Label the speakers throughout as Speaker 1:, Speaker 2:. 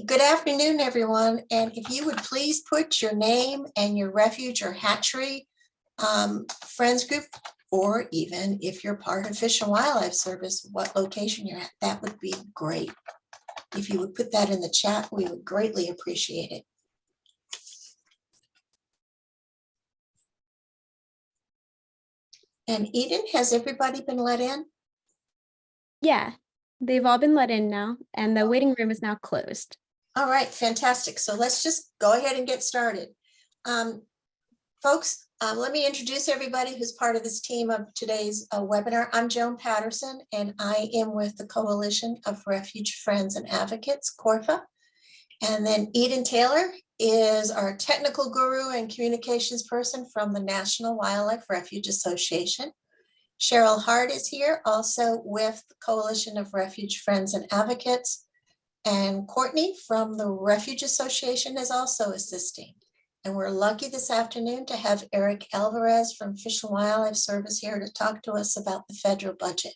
Speaker 1: Good afternoon, everyone. And if you would please put your name and your refuge or hatchery friends group, or even if you're part of Fish and Wildlife Service, what location you're at, that would be great. If you would put that in the chat, we would greatly appreciate it. And Eden, has everybody been let in?
Speaker 2: Yeah, they've all been let in now, and the waiting room is now closed.
Speaker 1: All right, fantastic. So let's just go ahead and get started. Folks, let me introduce everybody who's part of this team of today's webinar. I'm Joan Patterson, and I am with the Coalition of Refuge Friends and Advocates, CORFA. And then Eden Taylor is our technical guru and communications person from the National Wildlife Refuge Association. Cheryl Hart is here, also with the Coalition of Refuge Friends and Advocates. And Courtney from the Refuge Association is also assisting. And we're lucky this afternoon to have Eric Alvarez from Fish and Wildlife Service here to talk to us about the federal budget.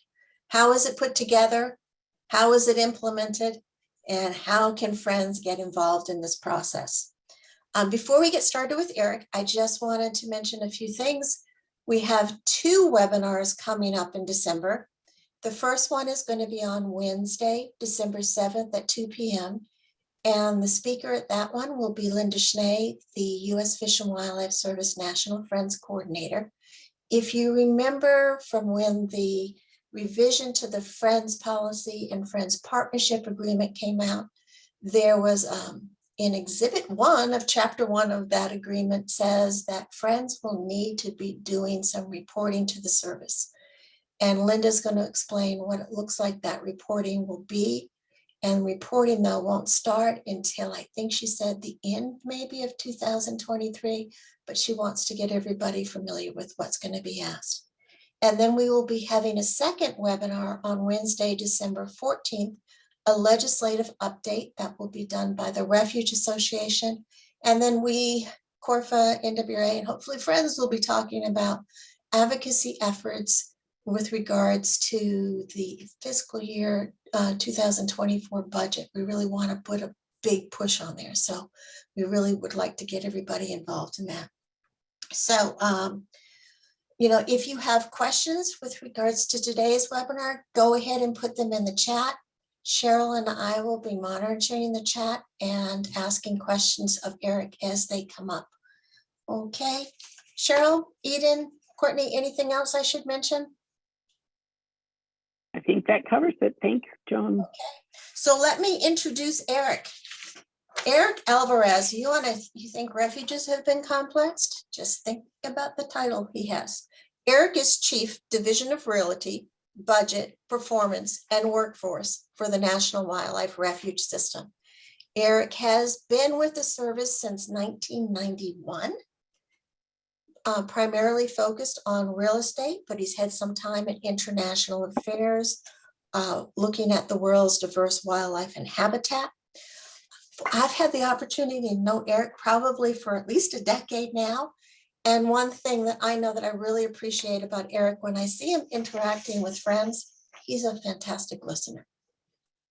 Speaker 1: How is it put together? How is it implemented? And how can friends get involved in this process? Before we get started with Eric, I just wanted to mention a few things. We have 2 webinars coming up in December. The first one is going to be on Wednesday, December 7th at 2 p.m. And the speaker at that one will be Linda Schnee, the U.S. Fish and Wildlife Service National Friends Coordinator. If you remember from when the revision to the Friends Policy and Friends Partnership Agreement came out, there was in Exhibit 1 of Chapter 1 of that agreement says that Friends will need to be doing some reporting to the service. And Linda's going to explain what it looks like that reporting will be. And reporting, though, won't start until I think she said the end maybe of 2023, but she wants to get everybody familiar with what's going to be asked. And then we will be having a second webinar on Wednesday, December 14th, a legislative update that will be done by the Refuge Association. And then we, CORFA, NWA, and hopefully Friends will be talking about advocacy efforts with regards to the fiscal year 2024 budget. We really want to put a big push on there. So we really would like to get everybody involved in that. So, if you have questions with regards to today's webinar, go ahead and put them in the chat. Cheryl and I will be monitoring the chat and asking questions of Eric as they come up. Okay, Cheryl, Eden, Courtney, anything else I should mention?
Speaker 3: I think that covers it. Thanks, Joan.
Speaker 1: Okay, so let me introduce Eric. Eric Alvarez, you think refuges have been complex? Just think about the title he has. Eric is Chief Division of Realty, Budget, Performance, and Workforce for the National Wildlife Refuge System. Eric has been with the service since 1991. Primarily focused on real estate, but he's had some time in international affairs, looking at the world's diverse wildlife and habitat. I've had the opportunity to know Eric probably for at least a decade now. And one thing that I know that I really appreciate about Eric, when I see him interacting with friends, he's a fantastic listener.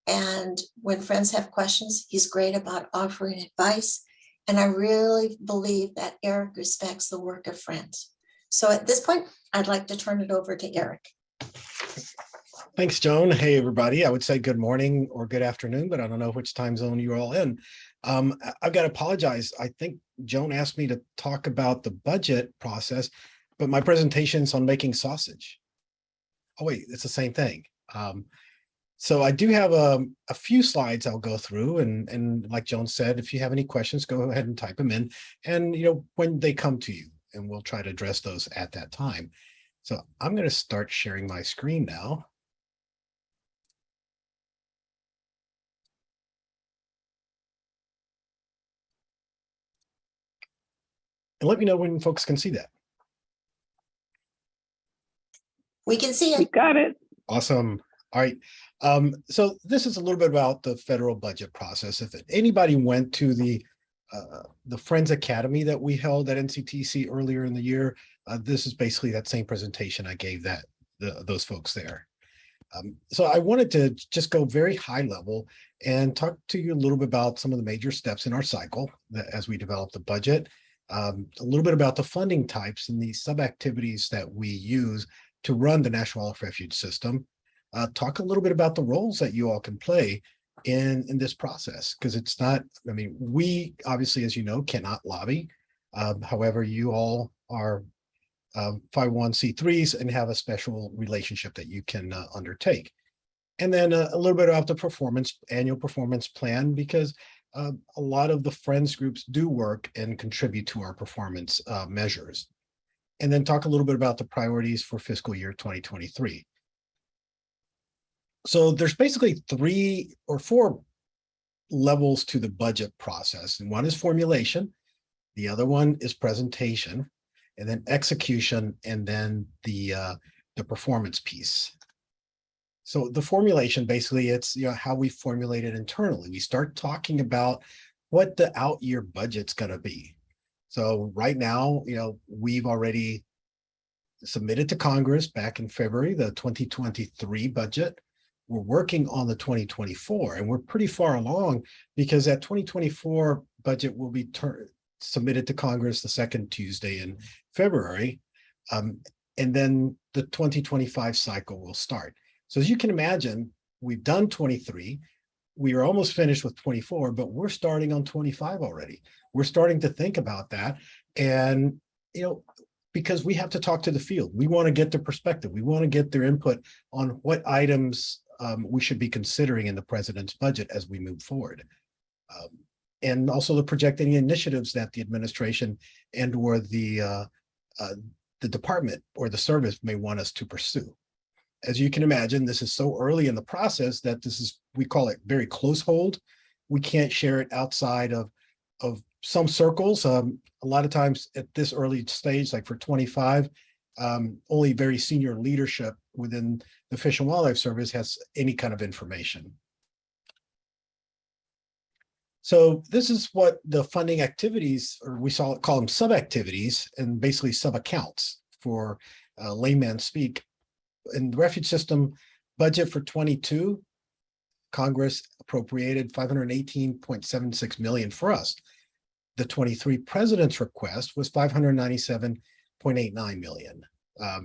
Speaker 1: And when friends have questions, he's great about offering advice. And I really believe that Eric respects the work of Friends. So at this point, I'd like to turn it over to Eric.
Speaker 4: Thanks, Joan. Hey, everybody. I would say good morning or good afternoon, but I don't know which time zone you're all in. I've got to apologize. I think Joan asked me to talk about the budget process, but my presentation's on making sausage. Oh, wait, it's the same thing. So I do have a few slides I'll go through, and like Joan said, if you have any questions, go ahead and type them in, and when they come to you, and we'll try to address those at that time. So I'm going to start sharing my screen now. And let me know when folks can see that.
Speaker 1: We can see it.
Speaker 3: We got it.
Speaker 4: Awesome. All right. So this is a little bit about the federal budget process. If anybody went to the Friends Academy that we held at NCTC earlier in the year, this is basically that same presentation I gave those folks there. So I wanted to just go very high level and talk to you a little bit about some of the major steps in our cycle as we develop the budget, a little bit about the funding types and the sub-activities that we use to run the National Wildlife Refuge system, talk a little bit about the roles that you all can play in this process, because it's not, I mean, we obviously, as you know, cannot lobby. However, you all are 501c3s and have a special relationship that you can undertake. And then a little bit about the annual performance plan, because a lot of the friends groups do work and contribute to our performance measures. And then talk a little bit about the priorities for fiscal year 2023. So there's basically 3 or 4 levels to the budget process. And one is formulation, the other one is presentation, and then execution, and then the performance piece. So the formulation, basically, it's how we formulate it internally. We start talking about what the out year budget's going to be. So right now, we've already submitted to Congress back in February the 2023 budget. We're working on the 2024, and we're pretty far along because that 2024 budget will be submitted to Congress the second Tuesday in February. And then the 2025 cycle will start. So as you can imagine, we've done 23. We are almost finished with 24, but we're starting on 25 already. We're starting to think about that. And, because we have to talk to the field, we want to get their perspective. We want to get their input on what items we should be considering in the president's budget as we move forward. And also to project any initiatives that the administration and or the department or the service may want us to pursue. As you can imagine, this is so early in the process that we call it very close hold. We can't share it outside of some circles. A lot of times at this early stage, like for 25, only very senior leadership within the Fish and Wildlife Service has any kind of information. So this is what the funding activities, or we call them sub-activities, and basically sub-accounts for layman speak. In the refuge system budget for 22, Congress appropriated $518.76 million for us. The 23 president's request was $597.89 million. A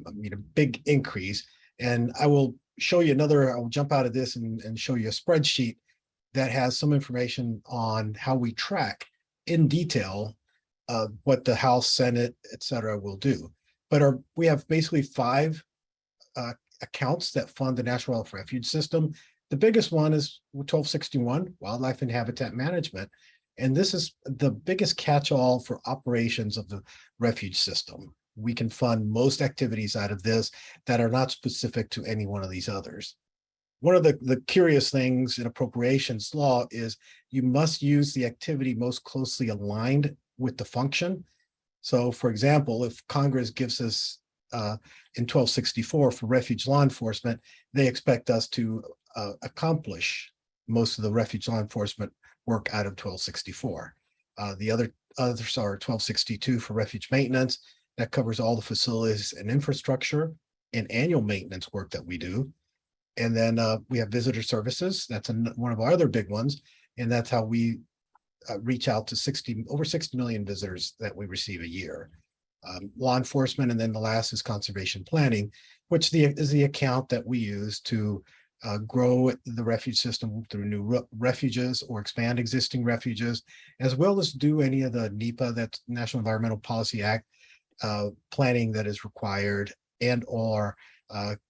Speaker 4: big increase. And I will show you I'll jump out of this and show you a spreadsheet that has some information on how we track in detail what the House, Senate, et cetera, will do. But we have basically 5 accounts that fund the National Wildlife Refuge system. The biggest one is 1261, Wildlife and Habitat Management. And this is the biggest catch-all for operations of the refuge system. We can fund most activities out of this that are not specific to any one of these others. One of the curious things in appropriations law is you must use the activity most closely aligned with the function. So for example, if Congress gives us in 1264 for refuge law enforcement, they expect us to accomplish most of the refuge law enforcement work out of 1264. The others are 1262 for refuge maintenance. That covers all the facilities and infrastructure and annual maintenance work that we do. And then we have visitor services. That's one of our other big ones. And that's how we reach out to over 60 million visitors that we receive a year. Law enforcement, and then the last is conservation planning, which is the account that we use to grow the refuge system through new refuges or expand existing refuges, as well as do any of the NEPA, that's National Environmental Policy Act planning that is required, and or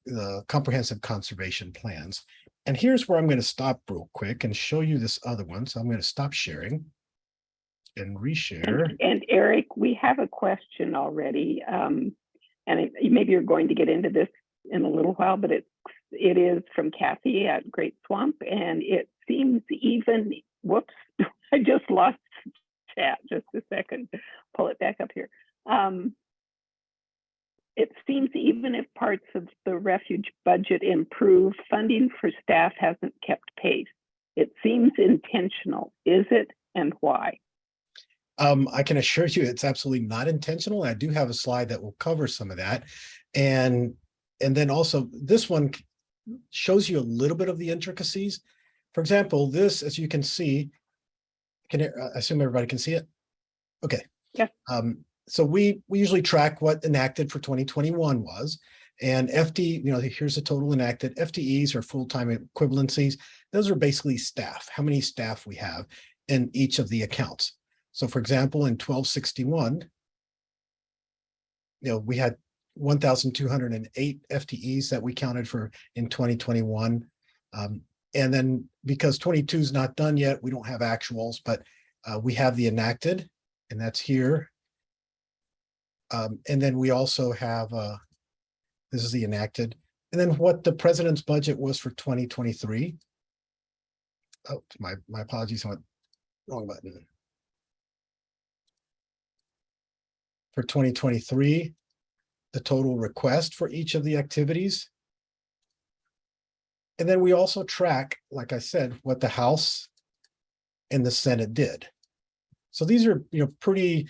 Speaker 4: the comprehensive conservation plans. And here's where I'm going to stop real quick and show you this other one. So I'm going to stop sharing and reshare.
Speaker 3: And Eric, we have a question already. And maybe you're going to get into this in a little while, but it is from Kathy at Great Swamp. And it seems even, whoops, I just lost chat, just a second, pull it back up here. It seems even if parts of the refuge budget improve, funding for staff hasn't kept pace. It seems intentional. Is it, and why?
Speaker 4: I can assure you it's absolutely not intentional. I do have a slide that will cover some of that. And then also this one, shows you a little bit of the intricacies. For example, this, as you can see, I assume everybody can see it? Okay.
Speaker 3: Yeah.
Speaker 4: So we usually track what enacted for 2021 was, and here's the total enacted. FTEs or full-time equivalencies. Those are basically staff, how many staff we have in each of the accounts. So for example, in 1261, we had 1,208 FTEs that we counted for in 2021. And then because 22 is not done yet, we don't have actuals, but we have the enacted, and that's here. And then we also have, this is the enacted, and then what the president's budget was for 2023. Oh, my apologies, I went wrong button. For 2023, the total request for each of the activities. And then we also track, like I said, what the House and the Senate did. So these are, pretty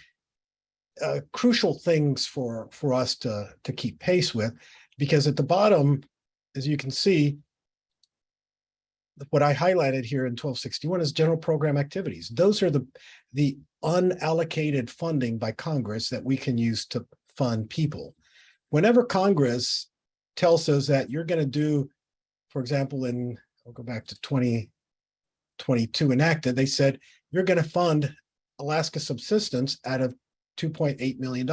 Speaker 4: crucial things for us to keep pace with, because at the bottom, as you can see, what I highlighted here in 1261 is general program activities. Those are the unallocated funding by Congress that we can use to fund people. Whenever Congress tells us that you're going to do, for example, I'll go back to 2022 enacted, they said you're going to fund Alaska subsistence out of $2.8 million.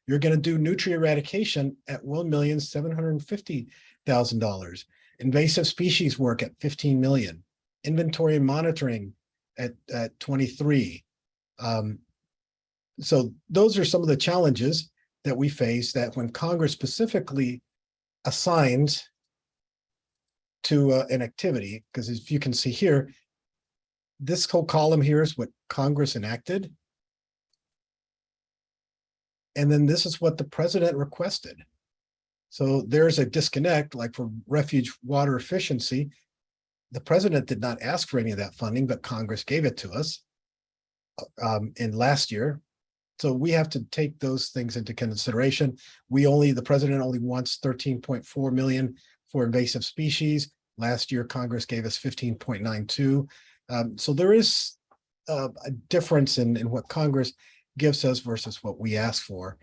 Speaker 4: You're going to do nutrient eradication at $1,750,000. Invasive species work at 15 million. Inventory and monitoring at 23. So those are some of the challenges that we face, that when Congress specifically assigns to an activity, because if you can see here, this whole column here is what Congress enacted. And then this is what the president requested. So there's a disconnect, like for refuge water efficiency, the president did not ask for any of that funding, but Congress gave it to us in last year. So we have to take those things into consideration. The president only wants 13.4 million for invasive species. Last year, Congress gave us 15.92. So there is a difference in what Congress gives us versus what we ask for.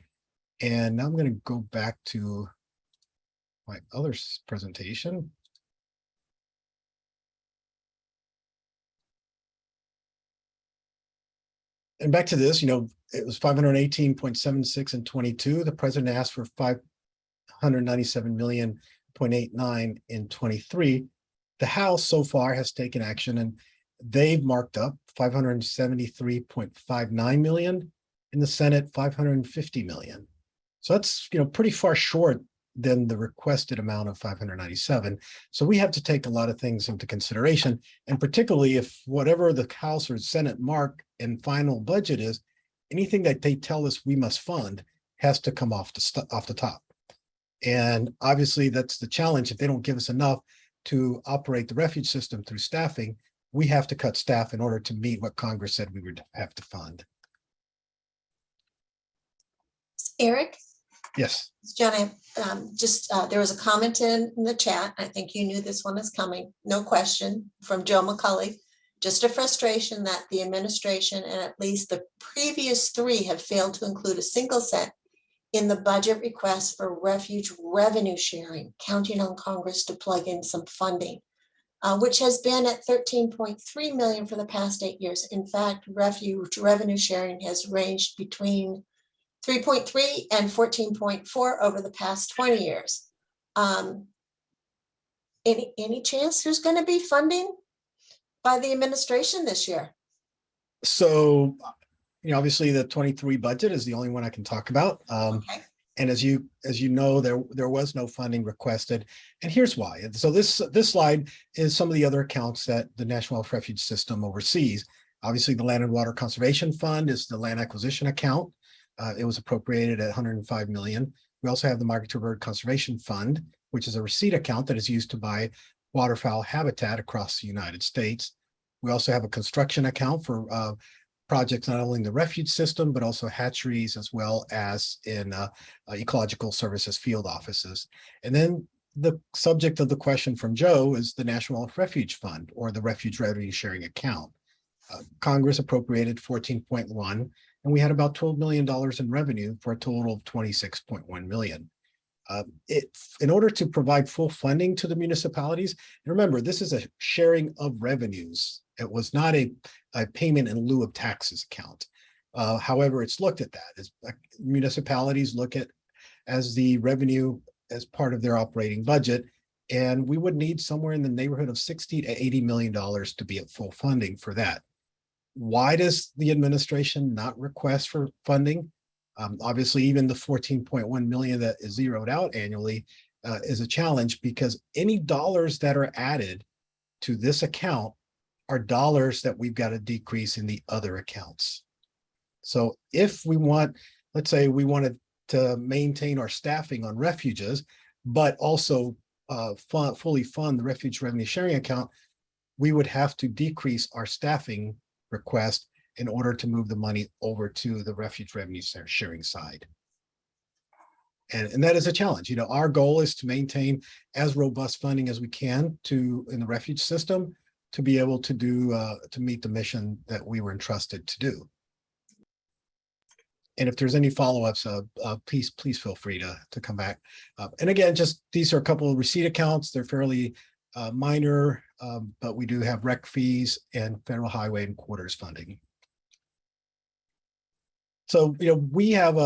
Speaker 4: And now I'm going to go back to my other presentation. And back to this, it was 518.76 in 22. The president asked for 597 million 0.89 in 23. The House so far has taken action, and they've marked up 573.59 million. In the Senate, 550 million. So that's, pretty far short than the requested amount of 597. So we have to take a lot of things into consideration, and particularly if whatever the House or Senate mark in final budget is, anything that they tell us we must fund has to come off the top. And obviously that's the challenge. If they don't give us enough to operate the refuge system through staffing, we have to cut staff in order to meet what Congress said we would have to fund.
Speaker 1: Eric?
Speaker 4: Yes.
Speaker 1: John, there was a comment in the chat. I think you knew this one is coming. No question, from Joe McCulley. Just a frustration that the administration and at least the previous three have failed to include a single cent in the budget request for refuge revenue sharing, counting on Congress to plug in some funding, which has been at 13.3 million for the past 8 years. In fact, refuge revenue sharing has ranged between 3.3 and 14.4 over the past 20 years. Any chance there's going to be funding by the administration this year?
Speaker 4: So, obviously the 23 budget is the only one I can talk about.
Speaker 1: Okay.
Speaker 4: And as you know, there was no funding requested, and here's why. So this slide is some of the other accounts that the National Wildlife Refuge System oversees. Obviously, the Land and Water Conservation Fund is the land acquisition account. It was appropriated at 105 million. We also have the Migratory Bird Conservation Fund, which is a receipt account that is used to buy waterfowl habitat across the United States. We also have a construction account for projects not only in the refuge system, but also hatcheries, as well as in ecological services field offices. And then the subject of the question from Joe is the National Refuge Fund, or the Refuge Revenue Sharing Account. Congress appropriated 14.1, and we had about $12 million in revenue for a total of 26.1 million. In order to provide full funding to the municipalities, and remember, this is a sharing of revenues. It was not a payment in lieu of taxes account. However, it's looked at that as municipalities look at as the revenue as part of their operating budget. And we would need somewhere in the neighborhood of 60 to $80 million to be at full funding for that. Why does the administration not request for funding? Obviously, even the 14.1 million that is zeroed out annually is a challenge, because any dollars that are added to this account are dollars that we've got to decrease in the other accounts. So if we want, let's say we wanted to maintain our staffing on refuges, but also fully fund the Refuge Revenue Sharing Account, we would have to decrease our staffing request in order to move the money over to the Refuge Revenue Sharing side. And that is a challenge. You know, our goal is to maintain as robust funding as we can in the refuge system to be able to do to meet the mission that we were entrusted to do. And if there's any follow-ups, please feel free to come back. And again, just these are a couple of receipt accounts. They're fairly minor, but we do have rec fees and federal highway and quarters funding. So, you know, we have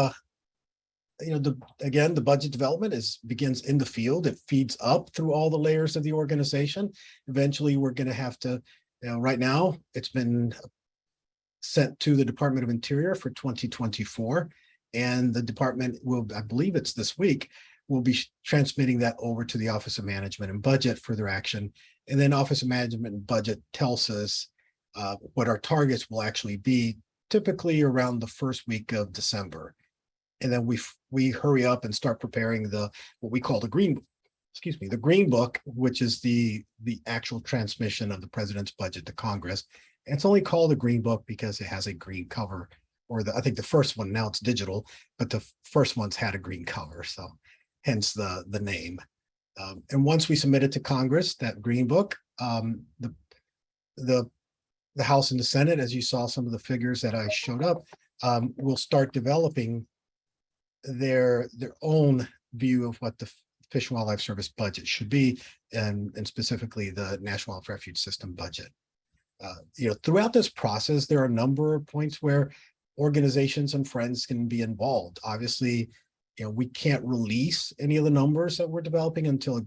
Speaker 4: again, the budget development begins in the field. It feeds up through all the layers of the organization. Eventually, we're going to have to, right now, it's been sent to the Department of Interior for 2024. And the department will, I believe it's this week, will be transmitting that over to the Office of Management and Budget for their action. And then Office of Management and Budget tells us what our targets will actually be, typically around the first week of December. And then we hurry up and start preparing what we call the Green Book, which is the actual transmission of the president's budget to Congress. And it's only called a Green Book because it has a green cover, or I think the first one, now it's digital, but the first one's had a green cover, so hence the name. And once we submit it to Congress, that Green Book, the House and the Senate, as you saw some of the figures that I showed up, will start developing their own view of what the Fish and Wildlife Service budget should be, and specifically the National Wildlife Refuge System budget. Throughout this process, there are a number of points where organizations and friends can be involved. Obviously, we can't release any of the numbers that we're developing until,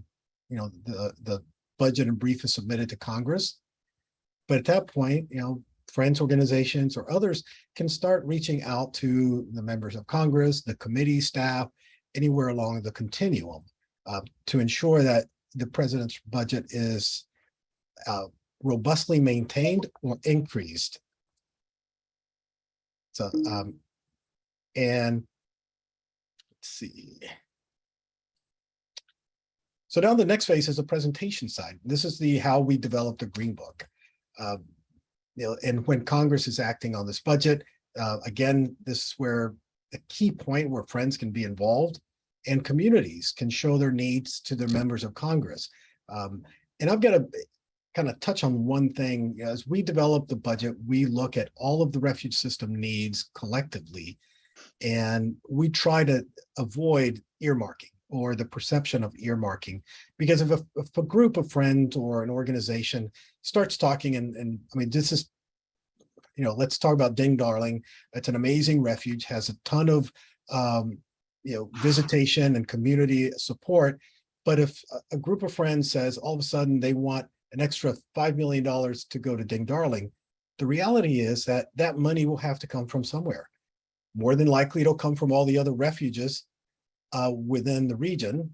Speaker 4: the budget and brief is submitted to Congress. But at that point, friends, organizations, or others can start reaching out to the members of Congress, the committee staff, anywhere along the continuum to ensure that the president's budget is robustly maintained or increased. So, and let's see. So now the next phase is the presentation side. This is how we develop the Green Book. And when Congress is acting on this budget, again, this is where a key point where friends can be involved and communities can show their needs to their members of Congress. And I've got to kind of touch on one thing. As we develop the budget, we look at all of the refuge system needs collectively, and we try to avoid earmarking or the perception of earmarking, because if a group of friends or an organization starts talking, and I mean, this is, let's talk about Ding Darling. It's an amazing refuge, has a ton of, visitation and community support. But if a group of friends says all of a sudden they want an extra $5 million to go to Ding Darling, the reality is that that money will have to come from somewhere. More than likely, it'll come from all the other refuges within the region,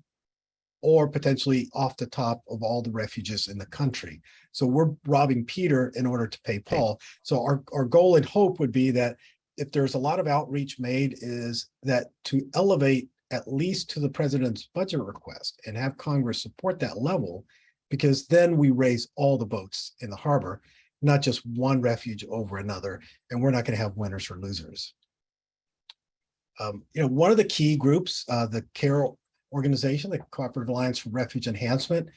Speaker 4: or potentially off the top of all the refuges in the country. So we're robbing Peter in order to pay Paul. So our goal and hope would be that if there's a lot of outreach made, is that to elevate at least to the president's budget request and have Congress support that level, because then we raise all the boats in the harbor, not just one refuge over another, and we're not going to have winners or losers. One of the key groups, the care organization, the Cooperative Alliance for Refuge Enhancement,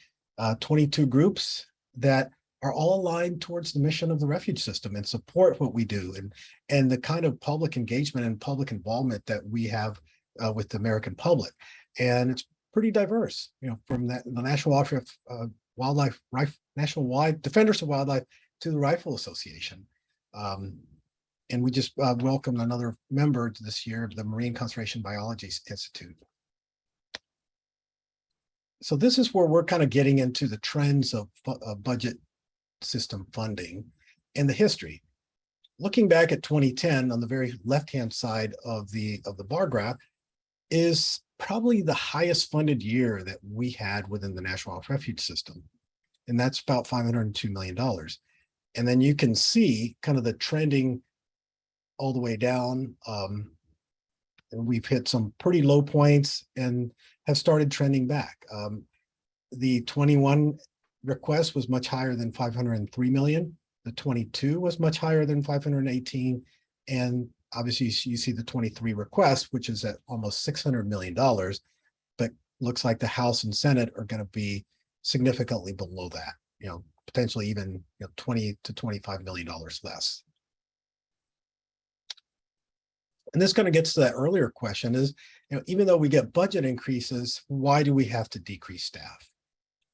Speaker 4: 22 groups that are all aligned towards the mission of the refuge system and support what we do, and the kind of public engagement and public involvement that we have with the American public. And it's pretty diverse, from the National Wildlife National Defenders of Wildlife to the Rifle Association. And we just welcomed another member this year, the Marine Conservation Biology Institute. So this is where we're kind of getting into the trends of budget system funding and the history. Looking back at 2010 on the very left-hand side of the bar graph is probably the highest funded year that we had within the National Wildlife Refuge system. And that's about $502 million. And then you can see kind of the trending all the way down. And we've hit some pretty low points and have started trending back. The 21 request was much higher than 503 million. The 22 was much higher than 518. And obviously you see the 23 request, which is at almost $600 million, but looks like the House and Senate are going to be significantly below that, potentially even 20 to $25 million less. And this kind of gets to that earlier question is, even though we get budget increases, why do we have to decrease staff?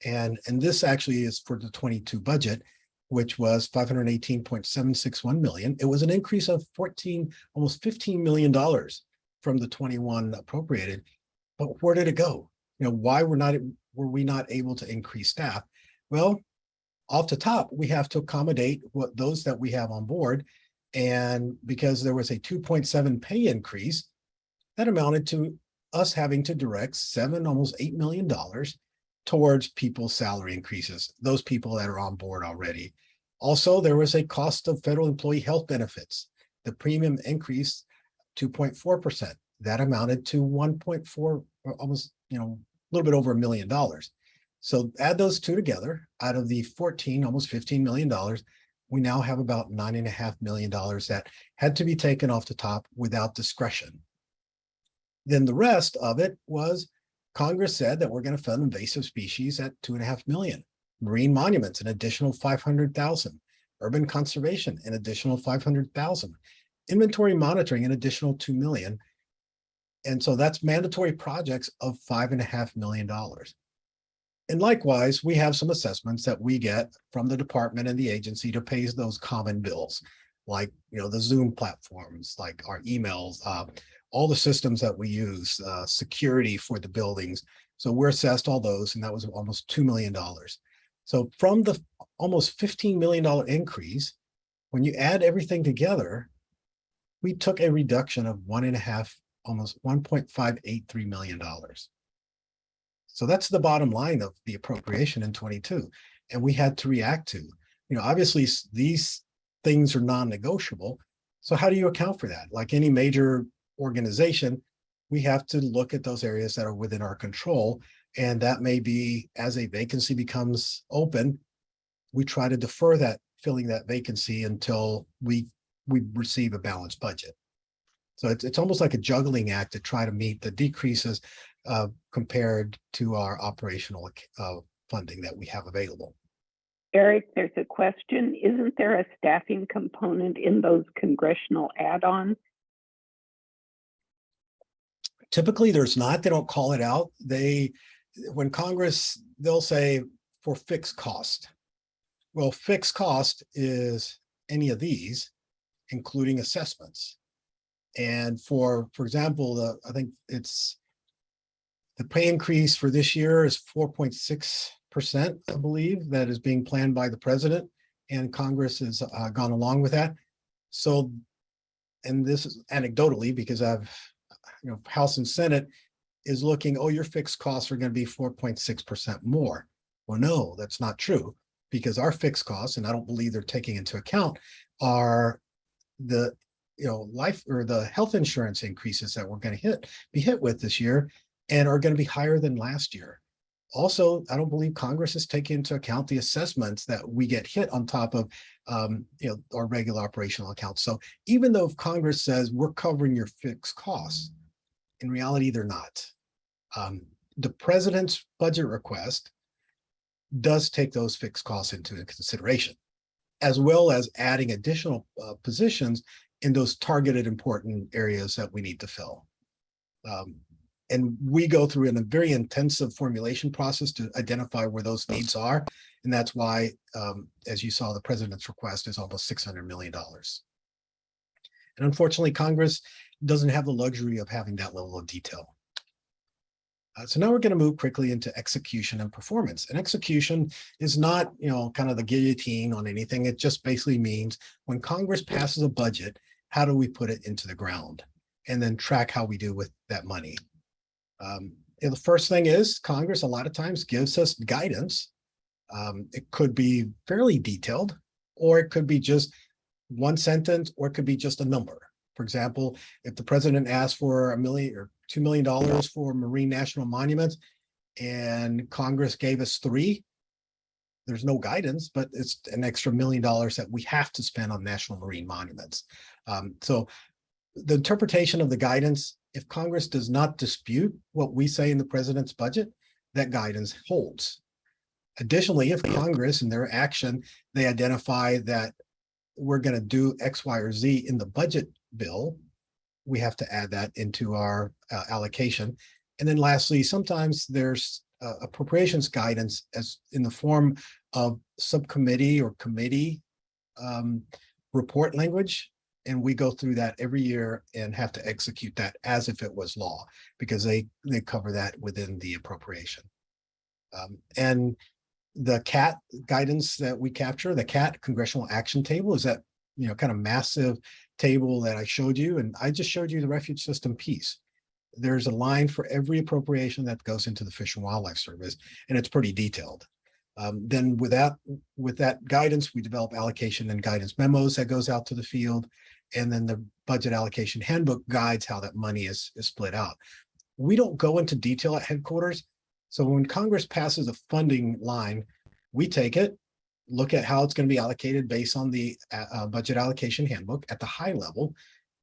Speaker 4: And this actually is for the 22 budget, which was $518.761 million. It was an increase of almost $15 million from the 21 appropriated. But where did it go? Why were we not able to increase staff? Well, off the top, we have to accommodate those that we have on board. And because there was a 2.7 pay increase, that amounted to us having to direct almost $8 million towards people's salary increases, those people that are on board already. Also, there was a cost of federal employee health benefits. The premium increased 2.4%. That amounted to 1.4, almost, a little bit over $1 million. So add those two together, out of the almost $15 million, we now have about $9.5 million that had to be taken off the top without discretion. Then the rest of it was Congress said that we're going to fund invasive species at $2.5 million, marine monuments, an additional 500,000, urban conservation, an additional 500,000, inventory monitoring, an additional 2 million. And so that's mandatory projects of $5.5 million. And likewise, we have some assessments that we get from the department and the agency to pay those common bills, like the Zoom platforms, like our emails, all the systems that we use, security for the buildings. So we're assessed all those, and that was almost $2 million. So from the almost $15 million increase, when you add everything together, we took a reduction of almost $1.583 million. So that's the bottom line of the appropriation in 22. And we had to react to, obviously these things are non-negotiable. So how do you account for that? Like any major organization, we have to look at those areas that are within our control. And that may be, as a vacancy becomes open, we try to defer filling that vacancy until we receive a balanced budget. So it's almost like a juggling act to try to meet the decreases compared to our operational funding that we have available.
Speaker 3: Eric, there's a question. Isn't there a staffing component in those congressional add-ons?
Speaker 4: Typically, there's not. They don't call it out. When Congress, they'll say for fixed cost. Well, fixed cost is any of these, including assessments. And for example, I think it's the pay increase for this year is 4.6%, I believe, that is being planned by the president, and Congress has gone along with that. So, and this is anecdotally because House and Senate is looking, your fixed costs are going to be 4.6% more. Well, no, that's not true, because our fixed costs, and I don't believe they're taking into account, are the life or the health insurance increases that we're going to be hit with this year, and are going to be higher than last year. Also, I don't believe Congress is taking into account the assessments that we get hit on top of our regular operational accounts. So even though if Congress says we're covering your fixed costs, in reality, they're not. the president's budget request does take those fixed costs into consideration, as well as adding additional positions in those targeted important areas that we need to fill. And we go through in a very intensive formulation process to identify where those needs are. And that's why, as you saw, the president's request is almost $600 million. And unfortunately, Congress doesn't have the luxury of having that level of detail. So now we're going to move quickly into execution and performance. And execution is not, kind of the guillotine on anything. It just basically means when Congress passes a budget, how do we put it into the ground and then track how we do with that money? The first thing is Congress a lot of times gives us guidance. It could be fairly detailed, or it could be just one sentence, or it could be just a number. For example, if the president asked for $1 million or $2 million for marine national monuments and Congress gave us 3, there's no guidance, but it's an extra $1 million that we have to spend on national marine monuments. So the interpretation of the guidance, if Congress does not dispute what we say in the president's budget, that guidance holds. Additionally, if Congress in their action, they identify that we're going to do X, Y, or Z in the budget bill, we have to add that into our allocation. And then lastly, sometimes there's appropriations guidance as in the form of subcommittee or committee report language. And we go through that every year and have to execute that as if it was law, because they cover that within the appropriation. And the CAT guidance that we capture, the CAT Congressional Action Table, is that kind of massive table that I showed you, and I just showed you the refuge system piece. There's a line for every appropriation that goes into the Fish and Wildlife Service, and it's pretty detailed. Then with that guidance, we develop allocation and guidance memos that goes out to the field, and then the budget allocation handbook guides how that money is split out. We don't go into detail at headquarters. So when Congress passes a funding line, we take it, look at how it's going to be allocated based on the budget allocation handbook at the high level,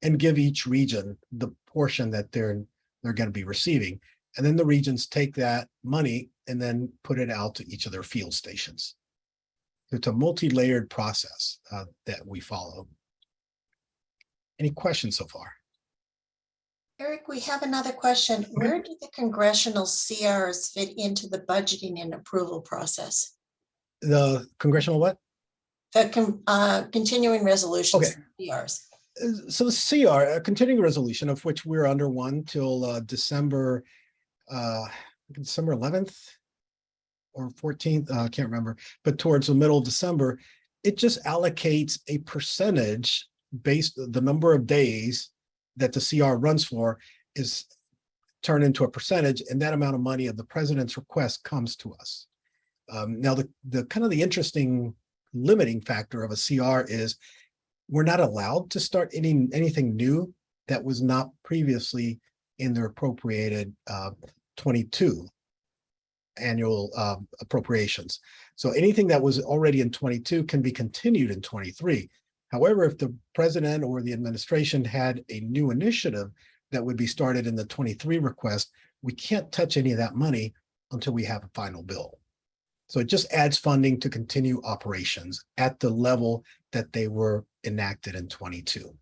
Speaker 4: and give each region the portion that they're going to be receiving. And then the regions take that money and then put it out to each of their field stations. It's a multi-layered process that we follow. Any questions so far?
Speaker 1: Eric, we have another question. Where do the congressional CRs fit into the budgeting and approval process?
Speaker 4: The congressional what?
Speaker 1: The continuing resolutions,
Speaker 4: Okay.
Speaker 1: CRs.
Speaker 4: So the CR, a continuing resolution, of which we're under one till December 11th or 14th, I can't remember, but towards the middle of December, it just allocates a percentage based the number of days that the CR runs for is turned into a percentage, and that amount of money of the president's request comes to us. Now, the kind of the interesting limiting factor of a CR is we're not allowed to start anything new that was not previously in the appropriated 22 annual appropriations. So anything that was already in 22 can be continued in 23. However, if the president or the administration had a new initiative that would be started in the 23 request, we can't touch any of that money until we have a final bill. So it just adds funding to continue operations at the level that they were enacted in 22.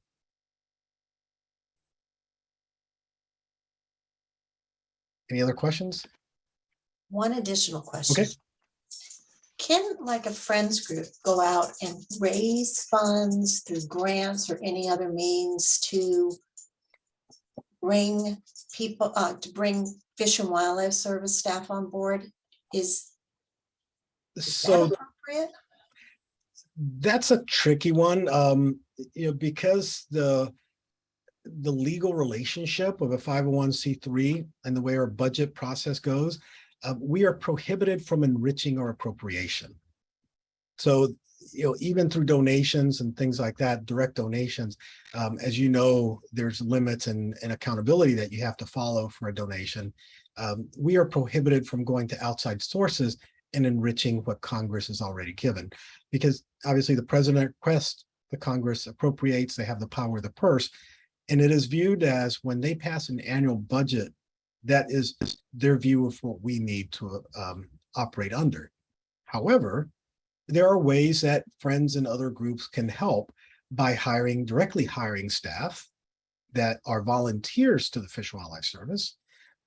Speaker 4: Any other questions?
Speaker 1: One additional question.
Speaker 4: Okay.
Speaker 1: Can like a friends group go out and raise funds through grants or any other means to bring people, to bring Fish and Wildlife Service staff on board? Is that
Speaker 4: So
Speaker 1: appropriate?
Speaker 4: that's a tricky one, because the legal relationship of a 501c3 and the way our budget process goes, we are prohibited from enriching our appropriation. So, even through donations and things like that, direct donations, as you know, there's limits and accountability that you have to follow for a donation. We are prohibited from going to outside sources and enriching what Congress has already given, because obviously the president requests, the Congress appropriates, they have the power of the purse, and it is viewed as when they pass an annual budget that is their view of what we need to operate under. However, there are ways that friends and other groups can help by directly hiring staff that are volunteers to the Fish and Wildlife Service,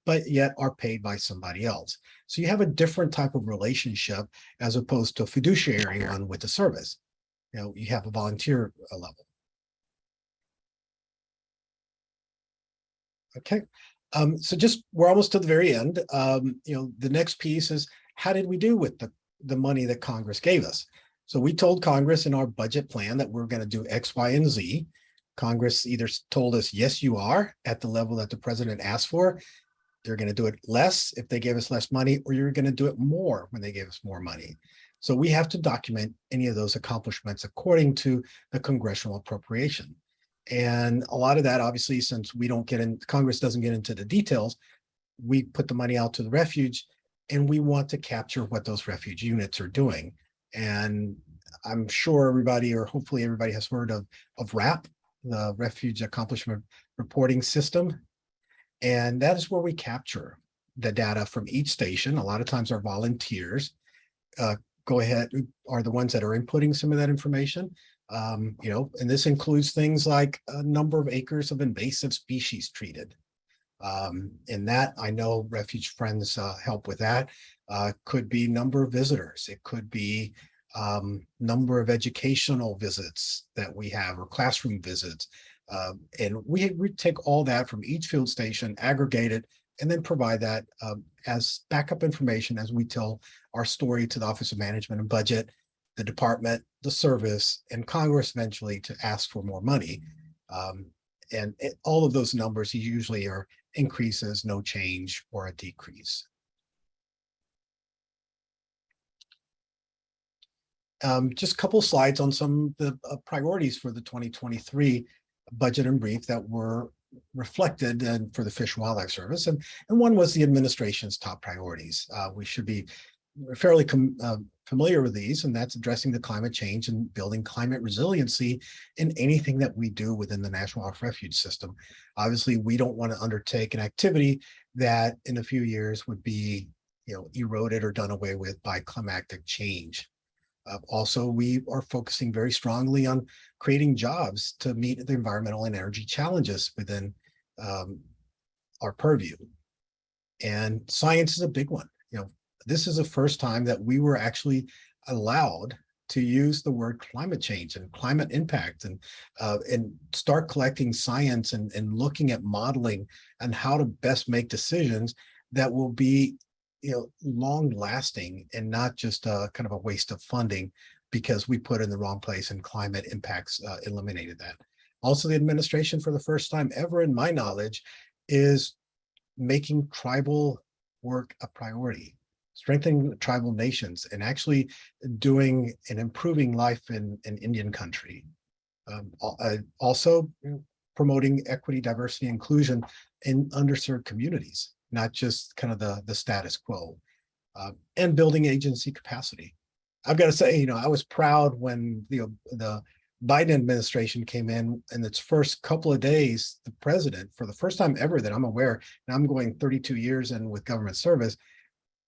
Speaker 4: but yet are paid by somebody else. So you have a different type of relationship as opposed to a fiduciary one with the service. You have a volunteer level. Okay, so just we're almost to the very end. The next piece is, how did we do with the money that Congress gave us? So we told Congress in our budget plan that we're going to do X, Y, and Z. Congress either told us, yes, you are at the level that the president asked for. They're going to do it less if they gave us less money, or you're going to do it more when they gave us more money. So we have to document any of those accomplishments according to the congressional appropriation. And a lot of that, obviously, since we don't get in, Congress doesn't get into the details, we put the money out to the refuge, and we want to capture what those refuge units are doing. And I'm sure everybody, or hopefully everybody, has heard of RAP, the Refuge Accomplishment Reporting System. And that is where we capture the data from each station. A lot of times our volunteers go ahead, are the ones that are inputting some of that information. And this includes things like a number of acres of invasive species treated. And that, I know Refuge Friends help with that. Could be number of visitors. It could be number of educational visits that we have, or classroom visits. And we take all that from each field station, aggregate it, and then provide that as backup information as we tell our story to the Office of Management and Budget, the department, the service, and Congress eventually to ask for more money. All of those numbers usually are increases, no change, or a decrease. Just a couple slides on some of the priorities for the 2023 budget and brief that were reflected for the Fish and Wildlife Service. And one was the administration's top priorities. We should be fairly familiar with these, and that's addressing the climate change and building climate resiliency in anything that we do within the National Wildlife Refuge system. Obviously, we don't want to undertake an activity that in a few years would be eroded or done away with by climatic change. Also, we are focusing very strongly on creating jobs to meet the environmental and energy challenges within our purview. And science is a big one. This is the first time that we were actually allowed to use the word climate change and climate impact and start collecting science and looking at modeling and how to best make decisions that will be long lasting and not just kind of a waste of funding because we put in the wrong place and climate impacts eliminated that. Also, the administration, for the first time ever in my knowledge, is making tribal work a priority, strengthening tribal nations, and actually doing and improving life in Indian country. Also promoting equity, diversity, inclusion in underserved communities, not just kind of the status quo, and building agency capacity. I've got to say, I was proud when the Biden administration came in its first couple of days, the president, for the first time ever that I'm aware, and I'm going 32 years in with government service,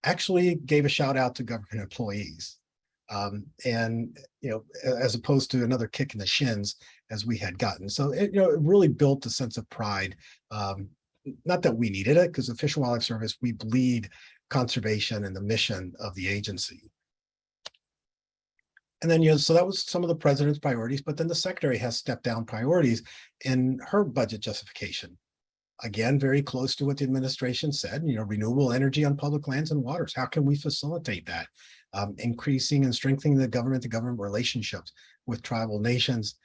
Speaker 4: actually gave a shout out to government employees. As opposed to another kick in the shins as we had gotten. So it really built a sense of pride. Not that we needed it, because the Fish and Wildlife Service, we bleed conservation and the mission of the agency. And then, so that was some of the president's priorities, but then the secretary has stepped down priorities in her budget justification. Again, very close to what the administration said, renewable energy on public lands and waters. How can we facilitate that? Increasing and strengthening the government-to-government relationships with tribal nations,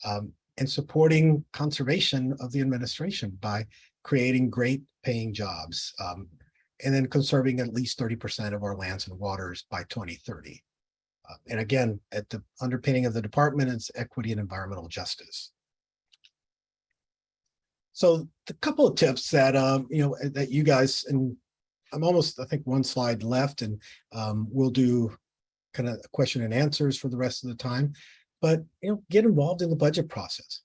Speaker 4: and supporting conservation of the administration by creating great paying jobs, and then conserving at least 30% of our lands and waters by 2030. And again, at the underpinning of the department is equity and environmental justice. So the couple of tips that that you guys, and I'm almost, I think, one slide left, and we'll do kind of question and answers for the rest of the time. But get involved in the budget process.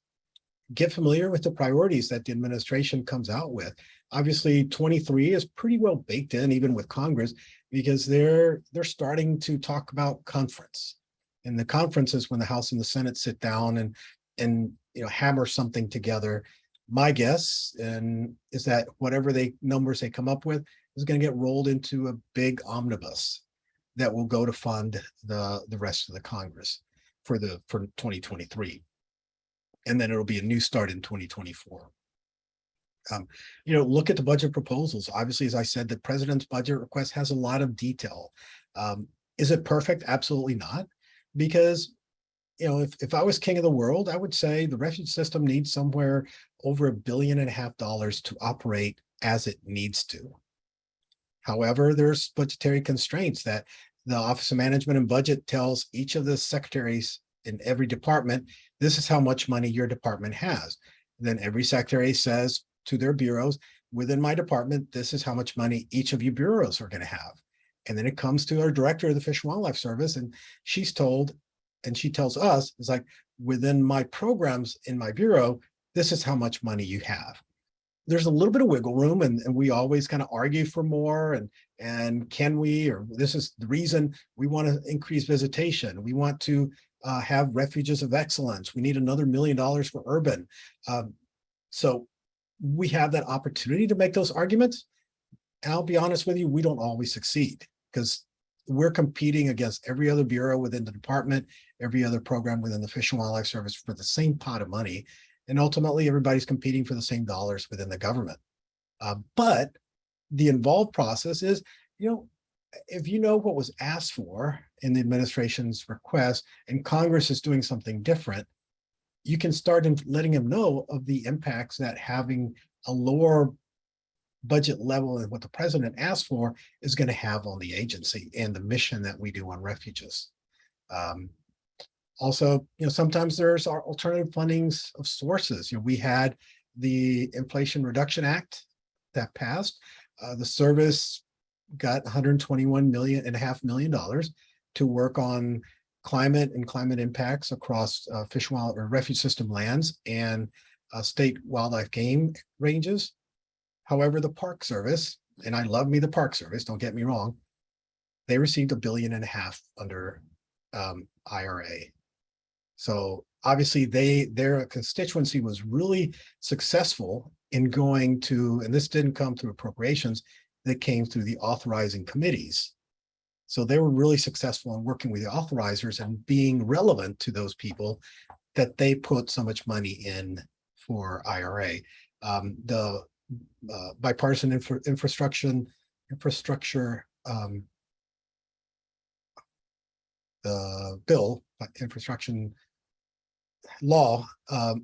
Speaker 4: Get familiar with the priorities that the administration comes out with. Obviously, 23 is pretty well baked in, even with Congress, because they're starting to talk about conference. And the conference is when the House and the Senate sit down and hammer something together. My guess is that whatever numbers they come up with is going to get rolled into a big omnibus that will go to fund the rest of the Congress for 2023. And then it'll be a new start in 2024. Look at the budget proposals. Obviously, as I said, the president's budget request has a lot of detail. Is it perfect? Absolutely not. Because, if I was king of the world, I would say the refuge system needs somewhere over $1.5 billion to operate as it needs to. However, there's budgetary constraints that the Office of Management and Budget tells each of the secretaries in every department, this is how much money your department has. Then every secretary says to their bureaus, within my department, this is how much money each of you bureaus are going to have. And then it comes to our director of the Fish and Wildlife Service, and she's told, and she tells us, it's like, within my programs in my bureau, this is how much money you have. There's a little bit of wiggle room, and we always kind of argue for more, and can we, or this is the reason we want to increase visitation. We want to have refuges of excellence. We need another $1 million for urban. So we have that opportunity to make those arguments. And I'll be honest with you, we don't always succeed because we're competing against every other bureau within the department, every other program within the Fish and Wildlife Service for the same pot of money. And ultimately, everybody's competing for the same dollars within the government. But the involved process is, if you know what was asked for in the administration's request and Congress is doing something different, you can start letting them know of the impacts that having a lower budget level and what the president asked for is going to have on the agency and the mission that we do on refuges. Also, sometimes there's our alternative fundings of sources. We had the Inflation Reduction Act that passed. The service got $121.5 million to work on climate and climate impacts across fish, wild, or refuge system lands and state wildlife game ranges. However, the Park Service, and I love me the Park Service, don't get me wrong, they received $1.5 billion under IRA. So obviously their constituency was really successful in going to, and this didn't come through appropriations, that came through the authorizing committees. So they were really successful in working with the authorizers and being relevant to those people that they put so much money in for IRA. The bipartisan infrastructure, the bill, infrastructure law,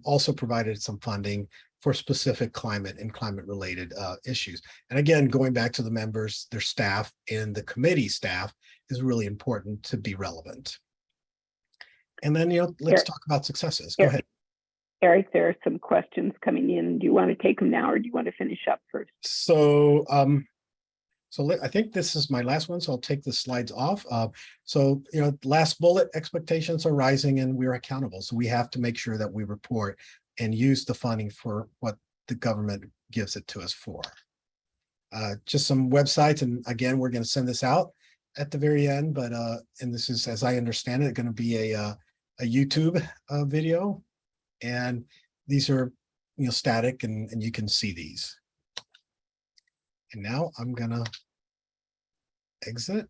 Speaker 4: also provided some funding for specific climate and climate related issues. And again, going back to the members, their staff and the committee staff is really important to be relevant. And then, let's talk about successes. Go ahead.
Speaker 3: Eric, there are some questions coming in. Do you want to take them now or do you want to finish up first?
Speaker 4: So, I think this is my last one, so I'll take the slides off. Last bullet, expectations are rising and we're accountable. So we have to make sure that we report and use the funding for what the government gives it to us for. Just some websites, and again, we're going to send this out at the very end, but and this is, as I understand it, going to be a YouTube video, and these are static, and you can see these. And now I'm gonna exit.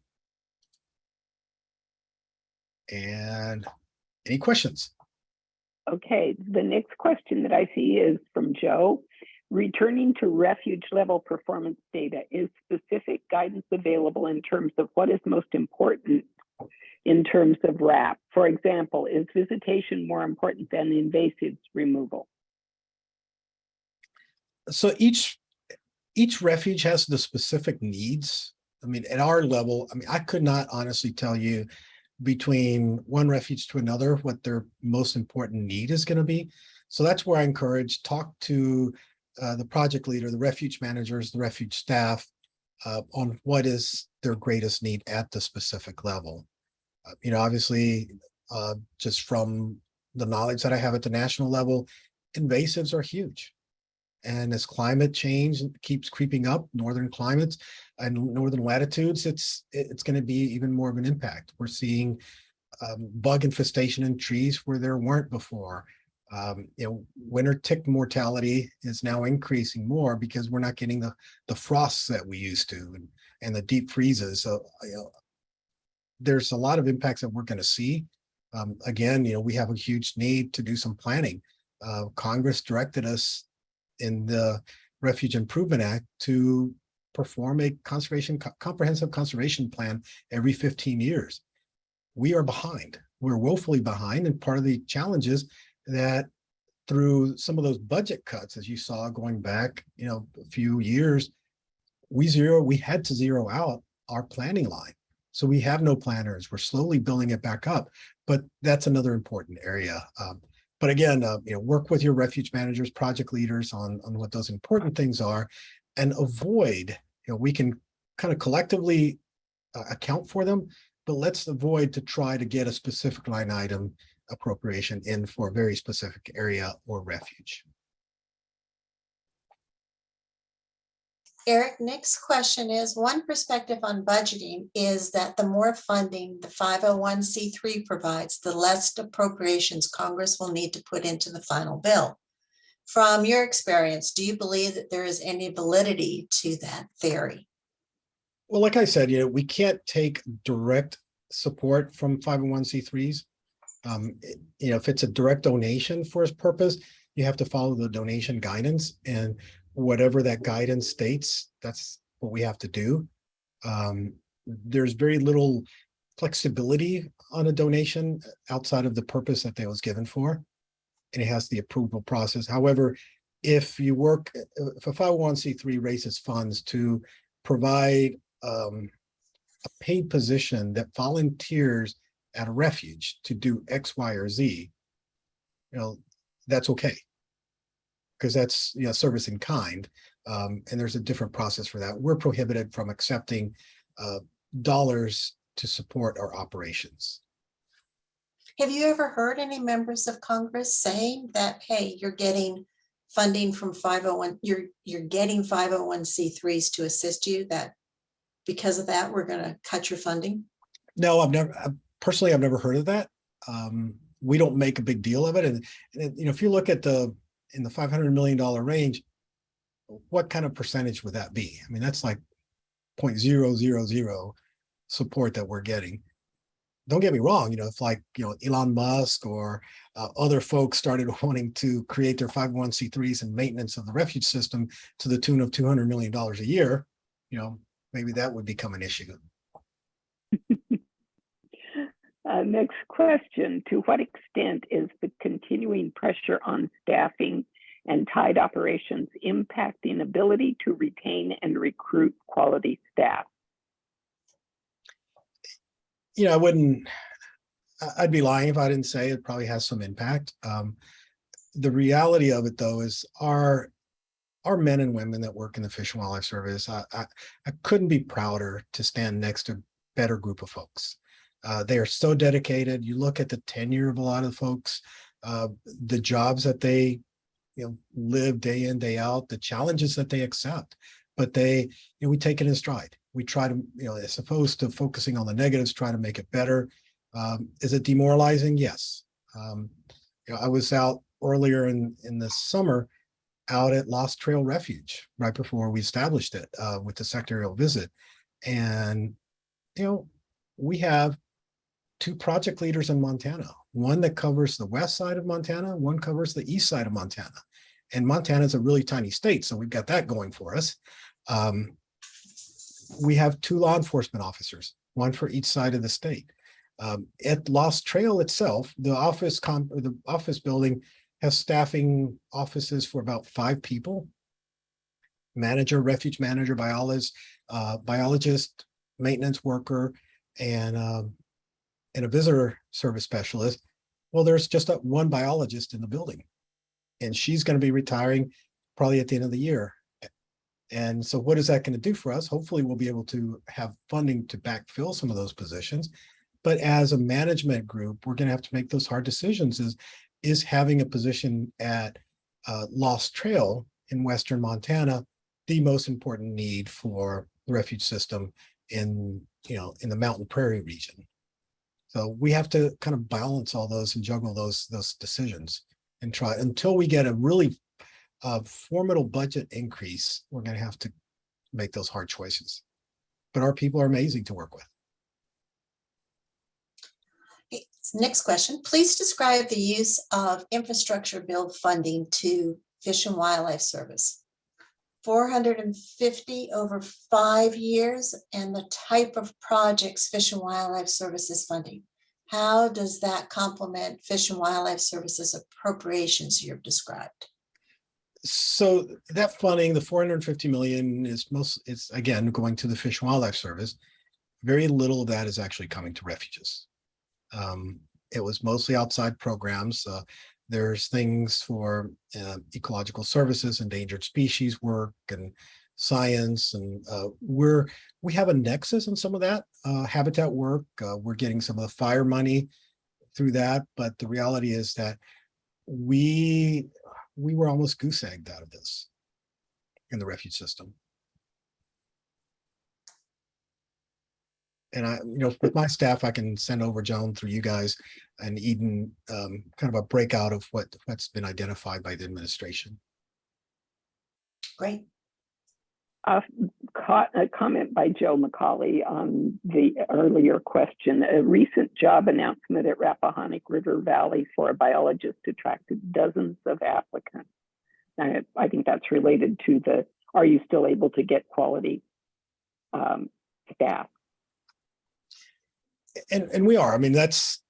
Speaker 4: And any questions?
Speaker 3: Okay, the next question that I see is from Joe. Returning to refuge level performance data, is specific guidance available in terms of what is most important in terms of RAP? For example, is visitation more important than invasives removal?
Speaker 4: So each refuge has the specific needs. I mean, at our level, I could not honestly tell you between one refuge to another what their most important need is going to be. So that's where I encourage, talk to the project leader, the refuge managers, the refuge staff on what is their greatest need at the specific level. Obviously, just from the knowledge that I have at the national level, invasives are huge. And as climate change keeps creeping up, northern climates and northern latitudes, it's going to be even more of an impact. We're seeing bug infestation in trees where there weren't before. Winter tick mortality is now increasing more because we're not getting the frosts that we used to, and the deep freezes. So there's a lot of impacts that we're going to see. Again, we have a huge need to do some planning. Congress directed us in the Refuge Improvement Act to perform a comprehensive conservation plan every 15 years. We are behind. We're woefully behind. And part of the challenge is that through some of those budget cuts, as you saw going back, a few years, we had to zero out our planning line. So we have no planners. We're slowly building it back up, but that's another important area. But again, work with your refuge managers, project leaders on what those important things are, and avoid, we can kind of collectively account for them, but let's avoid to try to get a specific line item appropriation in for a very specific area or refuge.
Speaker 1: Eric, next question is, one perspective on budgeting is that the more funding the 501c3 provides, the less appropriations Congress will need to put into the final bill. From your experience, do you believe that there is any validity to that theory?
Speaker 4: Well, like I said, we can't take direct support from 501c3s. If it's a direct donation for its purpose, you have to follow the donation guidance, and whatever that guidance states, that's what we have to do. There's very little flexibility on a donation outside of the purpose that it was given for, and it has the approval process. However, if a 501c3 raises funds to provide a paid position that volunteers at a refuge to do X, Y, or Z, that's okay, because that's service in kind, and there's a different process for that. We're prohibited from accepting dollars to support our operations.
Speaker 1: Have you ever heard any members of Congress saying that, hey, you're getting funding from 501, you're getting 501c3s to assist you, that because of that, we're going to cut your funding?
Speaker 4: No, I've never heard of that. We don't make a big deal of it. And if you look at in the $500 million range, what kind of percentage would that be? I mean, that's like 0.000 support that we're getting. Don't get me wrong, if Elon Musk or other folks started wanting to create their 501c3s and maintenance of the refuge system to the tune of $200 million a year, maybe that would become an issue.
Speaker 3: Next question. To what extent is the continuing pressure on staffing and tight operations impacting ability to retain and recruit quality staff?
Speaker 4: I'd be lying if I didn't say it probably has some impact. The reality of it, though, is our men and women that work in the Fish and Wildlife Service, I couldn't be prouder to stand next to a better group of folks. They are so dedicated. You look at the tenure of a lot of folks, the jobs that they live day in, day out, the challenges that they accept, but we take it in stride. We try to, as opposed to focusing on the negatives, try to make it better. Is it demoralizing? Yes. I was out earlier in the summer out at Lost Trail Refuge right before we established it with the secretarial visit. And, we have 2 project leaders in Montana, one that covers the west side of Montana, one covers the east side of Montana. And Montana is a really tiny state, so we've got that going for us. We have 2 law enforcement officers, one for each side of the state. At Lost Trail itself, the office building has staffing offices for about 5 people: manager, refuge manager, biologist, maintenance worker, and a visitor service specialist. Well, there's just one biologist in the building, and she's going to be retiring probably at the end of the year. And so what is that going to do for us? Hopefully we'll be able to have funding to backfill some of those positions. But as a management group, we're going to have to make those hard decisions. Is having a position at Lost Trail in Western Montana, the most important need for the refuge system in, in the mountain prairie region. So we have to kind of balance all those and juggle those decisions and try until we get a really formidable budget increase. We're going to have to make those hard choices. But our people are amazing to work with.
Speaker 1: Okay, next question. Please describe the use of infrastructure bill funding to Fish and Wildlife Service. 450 over 5 years, and the type of projects Fish and Wildlife Service is funding. How does that complement Fish and Wildlife Services appropriations you've described?
Speaker 4: So that funding, the 450 million it's again going to the Fish and Wildlife Service. Very little of that is actually coming to refuges. It was mostly outside programs. There's things for ecological services, endangered species work, and science, and we have a nexus in some of that habitat work. We're getting some of the fire money through that, but the reality is that we were almost goose-egged out of this in the refuge system. And with my staff, I can send over Joan through you guys and Eden, kind of a breakout of what's been identified by the administration.
Speaker 1: Great.
Speaker 3: Caught a comment by Joe McCauley on the earlier question. A recent job announcement at Rappahannock River Valley for a biologist attracted dozens of applicants. I think that's related to are you still able to get quality staff?
Speaker 4: And we are. I mean, that's,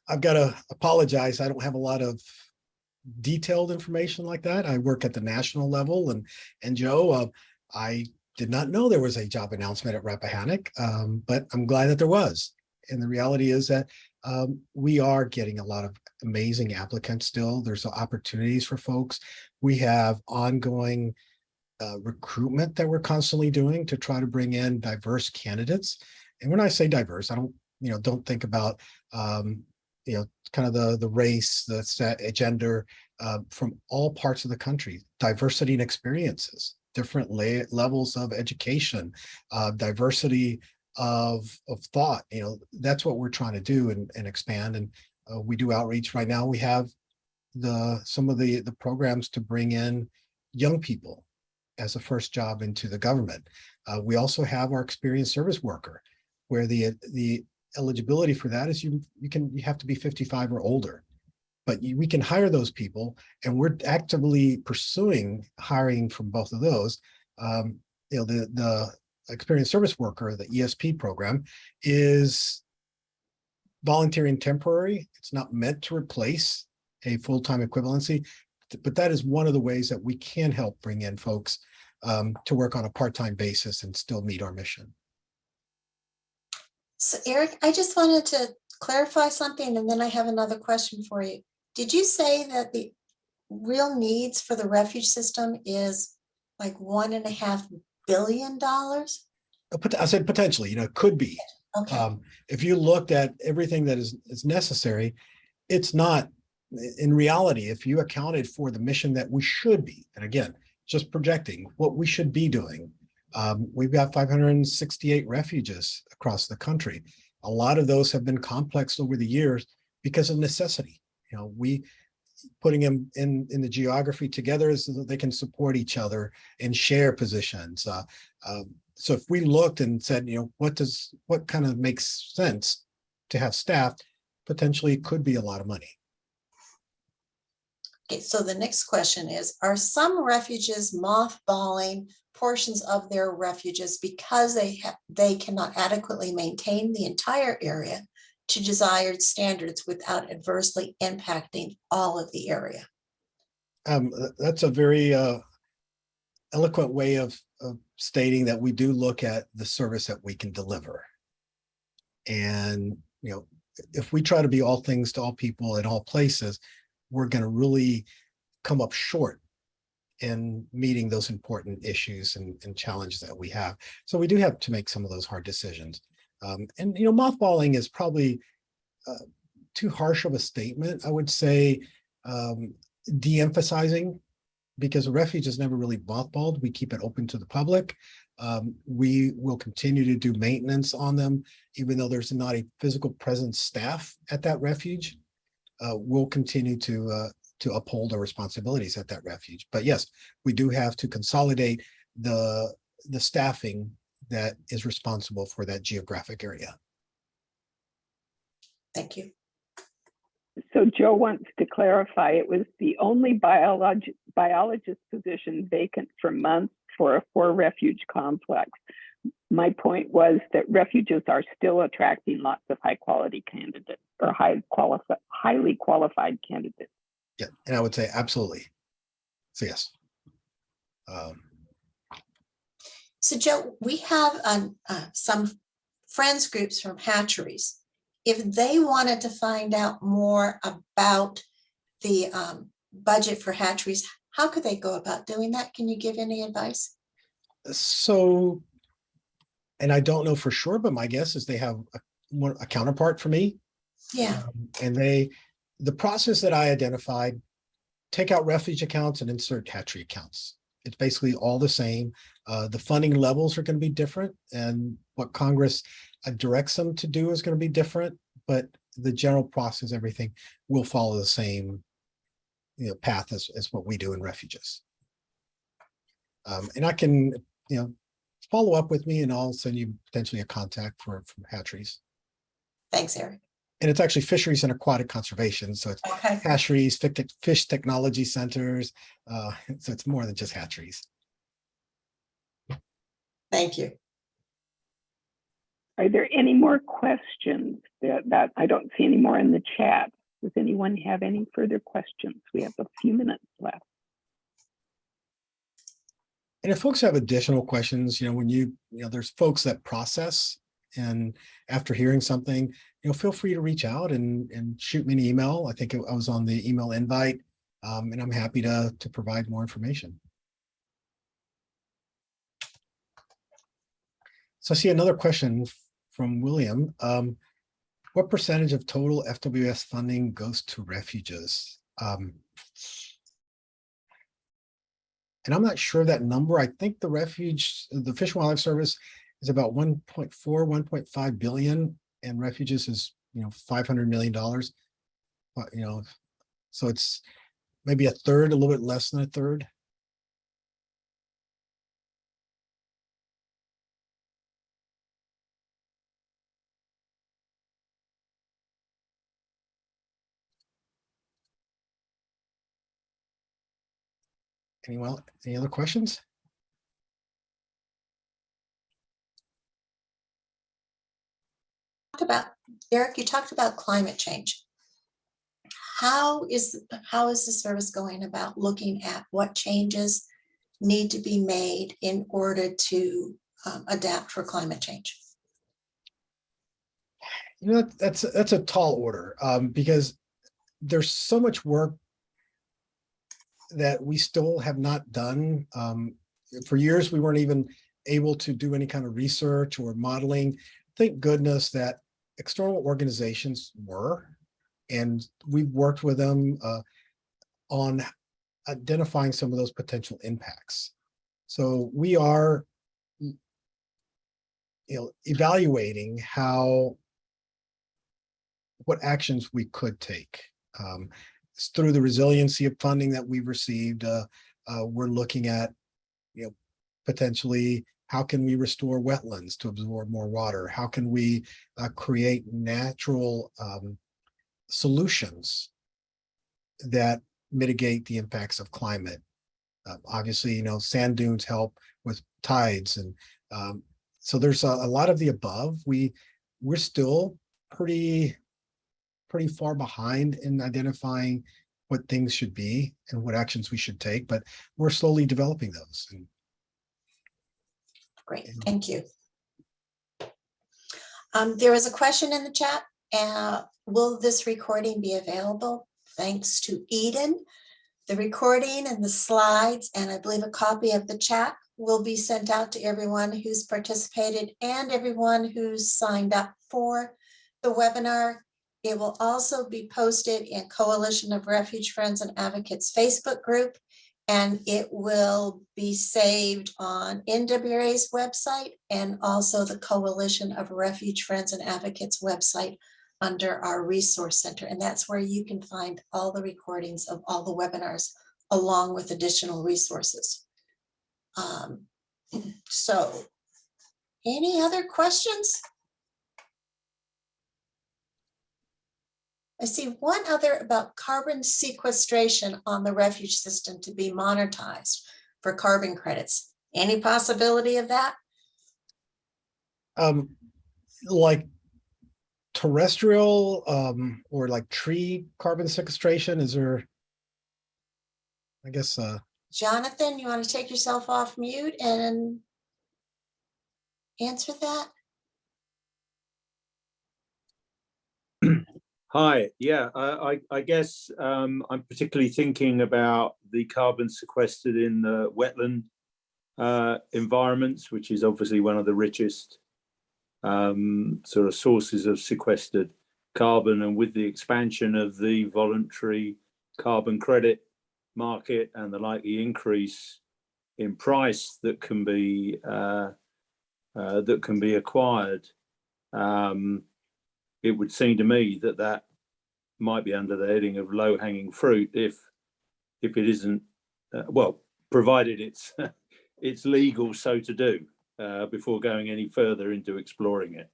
Speaker 4: I've got to apologize. I don't have a lot of detailed information like that. I work at the national level, and Joe, I did not know there was a job announcement at Rappahannock, but I'm glad that there was. And the reality is that we are getting a lot of amazing applicants still. There's opportunities for folks. We have ongoing recruitment that we're constantly doing to try to bring in diverse candidates. And when I say diverse, I don't think about, kind of the race, the gender, from all parts of the country, diversity and experiences, different levels of education, diversity of thought. That's what we're trying to do and expand. And we do outreach right now. We have some of the programs to bring in young people as a first job into the government. We also have our experienced service worker, where the eligibility for that is you have to be 55 or older, but we can hire those people, and we're actively pursuing hiring from both of those. The experienced service worker, the ESP program, is voluntary and temporary. It's not meant to replace a full-time equivalency, but that is one of the ways that we can help bring in folks to work on a part-time basis and still meet our mission.
Speaker 1: So Eric, I just wanted to clarify something, and then I have another question for you. Did you say that the real needs for the refuge system is like $1.5 billion?
Speaker 4: I said potentially, it could be.
Speaker 1: Okay.
Speaker 4: If you looked at everything that is necessary, it's not. In reality, if you accounted for the mission that we should be, and again, just projecting what we should be doing, we've got 568 refuges across the country. A lot of those have been complexed over the years because of necessity. We putting them in the geography together so that they can support each other and share positions. So if we looked and said, what kind of makes sense to have staff, potentially it could be a lot of money.
Speaker 1: Okay, so the next question is, are some refuges mothballing portions of their refuges because they cannot adequately maintain the entire area to desired standards without adversely impacting all of the area?
Speaker 4: That's a very eloquent way of stating that we do look at the service that we can deliver. And, if we try to be all things to all people in all places, we're going to really come up short in meeting those important issues and challenges that we have. So we do have to make some of those hard decisions. And mothballing is probably too harsh of a statement. I would say de-emphasizing because the refuge is never really mothballed. We keep it open to the public. We will continue to do maintenance on them, even though there's not a physical presence staff at that refuge. We'll continue to uphold our responsibilities at that refuge. But yes, we do have to consolidate the staffing that is responsible for that geographic area.
Speaker 1: Thank you.
Speaker 3: So Joe wants to clarify, it was the only biologist position vacant for months for a 4-refuge complex. My point was that refuges are still attracting lots of high-quality candidates or highly qualified candidates.
Speaker 4: Yeah, and I would say absolutely. So yes.
Speaker 1: So Joe, we have some friends groups from hatcheries. If they wanted to find out more about the budget for hatcheries, how could they go about doing that? Can you give any advice?
Speaker 4: So, and I don't know for sure, but my guess is they have a counterpart for me.
Speaker 1: Yeah,
Speaker 4: And the process that I identified, take out refuge accounts and insert hatchery accounts. It's basically all the same. The funding levels are going to be different, and what Congress directs them to do is going to be different, but the general process, everything will follow the same path as what we do in refuges. And I can follow up with me, and I'll send you potentially a contact from hatcheries.
Speaker 1: thanks, Eric.
Speaker 4: And it's actually fisheries and aquatic conservation. So it's
Speaker 1: Okay,
Speaker 4: hatcheries, fish technology centers. So it's more than just hatcheries.
Speaker 1: thank you.
Speaker 3: Are there any more questions that I don't see any more in the chat? Does anyone have any further questions? We have a few minutes left.
Speaker 4: And if folks have additional questions, when there's folks that process, and after hearing something, feel free to reach out and shoot me an email. I think I was on the email invite, and I'm happy to provide more information. So I see another question from William. What percentage of total FWS funding goes to refuges? And I'm not sure that number. I think the Fish and Wildlife Service is about 1.4, 1.5 billion, and refuges is $500 million. But, so it's maybe a third, a little bit less than a third. Any other questions?
Speaker 1: Eric, you talked about climate change. How is the service going about looking at what changes need to be made in order to adapt for climate change?
Speaker 4: That's a tall order, because there's so much work that we still have not done. For years, we weren't even able to do any kind of research or modeling. Thank goodness that external organizations were, and we've worked with them on identifying some of those potential impacts. So we are evaluating what actions we could take. Through the resiliency of funding that we've received, we're looking at potentially how can we restore wetlands to absorb more water? How can we create natural solutions that mitigate the impacts of climate? Obviously, sand dunes help with tides, and so there's a lot of the above. We're still pretty far behind in identifying what things should be and what actions we should take, but we're slowly developing those.
Speaker 1: Great, thank you. There is a question in the chat. Will this recording be available? Thanks to Eden. The recording and the slides, and I believe a copy of the chat, will be sent out to everyone who's participated and everyone who's signed up for the webinar. It will also be posted in Coalition of Refuge Friends and Advocates Facebook group, And it will be saved on NWA's website and also the Coalition of Refuge Friends and Advocates website under our resource center. And that's where you can find all the recordings of all the webinars along with additional resources. So any other questions? I see one other about carbon sequestration on the refuge system to be monetized for carbon credits. Any possibility of that?
Speaker 4: Like terrestrial or like tree carbon sequestration, is there, I guess,
Speaker 1: Jonathan, you want to take yourself off mute and answer that?
Speaker 5: Hi, yeah, I guess I'm particularly thinking about the carbon sequestered in the wetland environments, which is obviously one of the richest sort of sources of sequestered carbon. And with the expansion of the voluntary carbon credit market and the likely increase in price that can be acquired, it would seem to me that that might be under the heading of low-hanging fruit if it isn't, well, provided it's it's legal so to do before going any further into exploring it.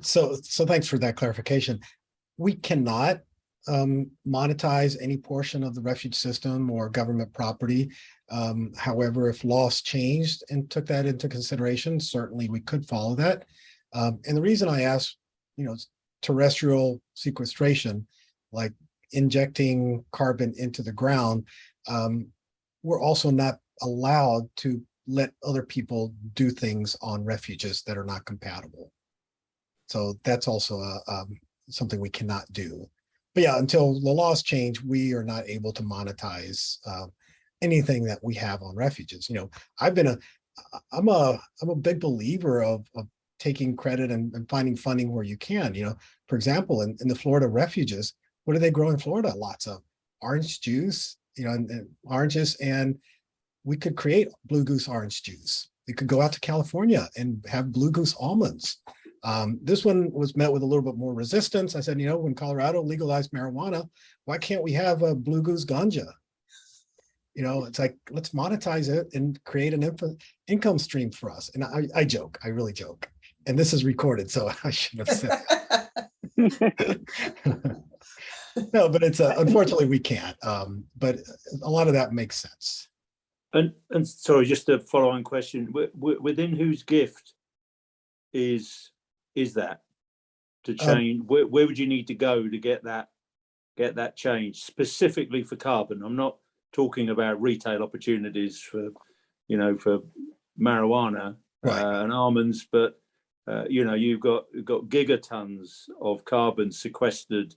Speaker 4: so thanks for that clarification. We cannot monetize any portion of the refuge system or government property. However, if laws changed and took that into consideration, certainly we could follow that. And the reason I asked, terrestrial sequestration, like injecting carbon into the ground, we're also not allowed to let other people do things on refuges that are not compatible. So that's also something we cannot do. But yeah, until the laws change, we are not able to monetize anything that we have on refuges. I'm a big believer of taking credit and finding funding where you can. For example, in the Florida refuges, what do they grow in Florida? Lots of orange juice, and oranges, and we could create blue goose orange juice. We could go out to California and have blue goose almonds. This one was met with a little bit more resistance. I said, when Colorado legalized marijuana, why can't we have a blue goose ganja? It's like, let's monetize it and create an income stream for us. And I joke, I really joke. And this is recorded, so I should have said. No, but it's unfortunately we can't. But a lot of that makes sense.
Speaker 5: And sorry, just a follow-on question: within whose gift is that to change? Where would you need to go to get that change specifically for carbon? I'm not talking about retail opportunities for marijuana and almonds, but you've got gigatons of carbon sequestered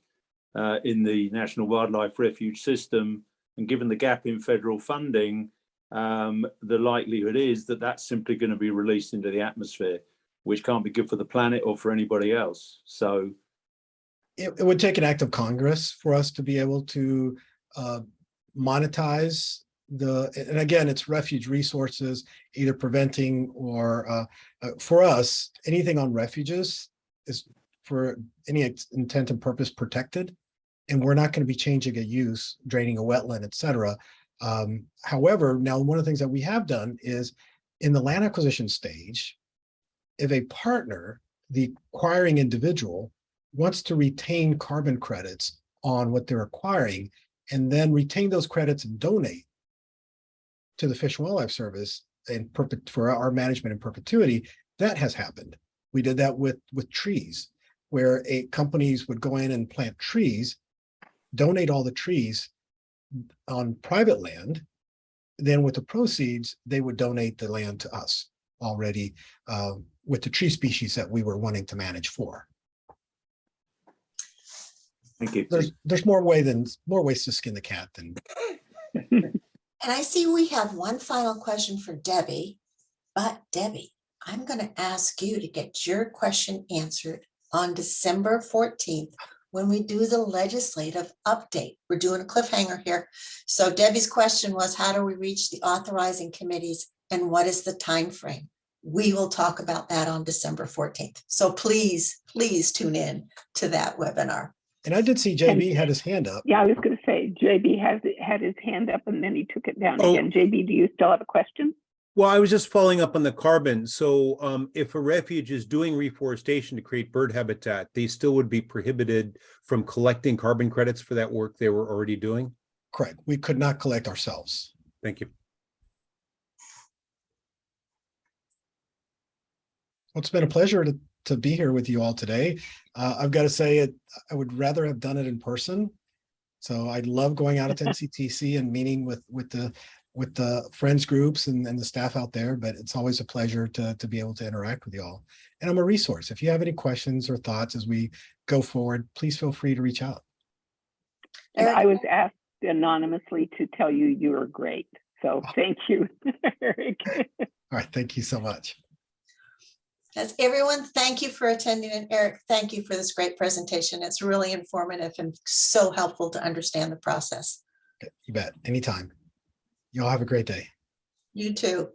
Speaker 5: in the National Wildlife Refuge system, and given the gap in federal funding, the likelihood is that that's simply going to be released into the atmosphere, which can't be good for the planet or for anybody else. So
Speaker 4: it would take an act of Congress for us to be able to monetize and again, it's refuge resources, either preventing or for us, anything on refuges is for any intent and purpose protected. And we're not going to be changing a use, draining a wetland, et cetera. However, now one of the things that we have done is in the land acquisition stage, if a partner, the acquiring individual, wants to retain carbon credits on what they're acquiring and then retain those credits and donate to the Fish and Wildlife Service for our management in perpetuity, that has happened. We did that with trees, where companies would go in and plant trees, donate all the trees on private land. Then with the proceeds, they would donate the land to us already with the tree species that we were wanting to manage for.
Speaker 5: thank you.
Speaker 4: There's more ways to skin the cat than.
Speaker 1: And I see we have one final question for Debbie, but Debbie, I'm going to ask you to get your question answered on December 14th when we do the legislative update. We're doing a cliffhanger here. So Debbie's question was, how do we reach the authorizing committees and what is the time frame? We will talk about that on December 14th. So please, please tune in to that webinar.
Speaker 4: And I did see JB had his hand up.
Speaker 3: Yeah, I was going to say, JB had his hand up and then he took it down
Speaker 6: Oh.
Speaker 3: again. JB, do you still have a question?
Speaker 6: Well, I was just following up on the carbon. So if a refuge is doing reforestation to create bird habitat, they still would be prohibited from collecting carbon credits for that work they were already doing?
Speaker 4: Correct. We could not collect ourselves.
Speaker 6: Thank you.
Speaker 4: Well, it's been a pleasure to be here with you all today. I've got to say I would rather have done it in person. So I love going out to NCTC and meeting with the friends groups and the staff out there, but it's always a pleasure to be able to interact with you all. And I'm a resource. If you have any questions or thoughts as we go forward, please feel free to reach out.
Speaker 3: And I was asked anonymously to tell you you were great. So thank you, Eric.
Speaker 4: All right. Thank you so much.
Speaker 1: As everyone, thank you for attending, and Eric, thank you for this great presentation. It's really informative and so helpful to understand the process.
Speaker 4: Okay, you bet. Anytime. You all have a great day.
Speaker 1: You too.